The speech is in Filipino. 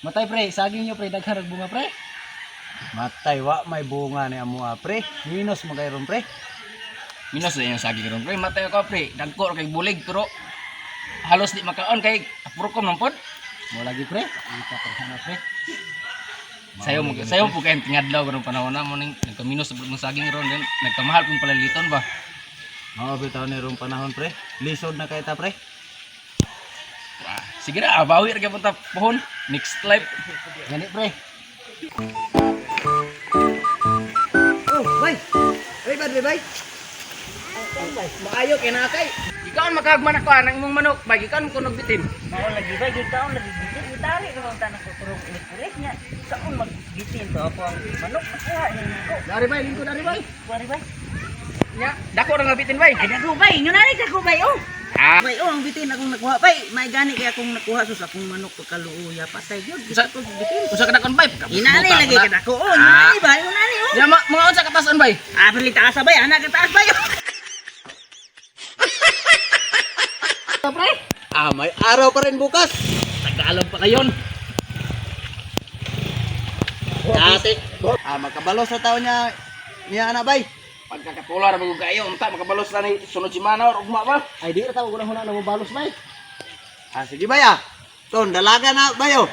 Matay pre, saging nyo pre, daghan bunga pre. Matay wa may bunga ni amo pre. Minus mo kay ron pre. Minus na yung saging ron pre. Matay ko pre. Dagko kay bulig pero halos di makaon kay puro ko man pod. Mo lagi pre. Ita pa sana pre. Sayo po kayo tingadlaw karong panahon na mo ning nagkaminus sa mga saging ron then nagkamahal kung palaliton ba. Mao bitaw ni ron panahon pre. Lisod na kay ta pre. Sige na, abawi ra gyud ta pohon. Next life. Gani pre. Oh, bay. Bay bad bay. Maayo kay na kay. Ikaw ang makagman ako nang imong manok, bagi kan ko nagbitin. Mao lagi ba gitaon lagi bitin itari ko ang tanang kukurong electric nya. Saon magbitin to ako ang manok nakuha ni ko. Dari bay, lingkod dari bay. Kuwari ba? Nya, dako ra nga bitin bay. Ay dako bay, inyo nari ka ko bay oh. Ah, Bay oh, ang bitin akong nakuha bay. May gani kaya akong nakuha sus akong manok pagkaluuya patay gyud. Gusto ko bitin. usa ka dakon bay. Inani lagi ka dako oh. Inani ba? Inani oh. Ya mga unsa katasan bay? Ah, bali taas bay, anak ka taas bay. Pre. Ah, may araw pa rin bukas. Tagalog pa kayon. Dati. Ah, magkabalos sa taon niya ana bay. Pagkakatular bago kayo, unta makabalos na ni sunod semana or ugma ba? Ay di ra ta una huna na mabalos bay. Ah, sige bay ah. Ton, dalaga na bayo.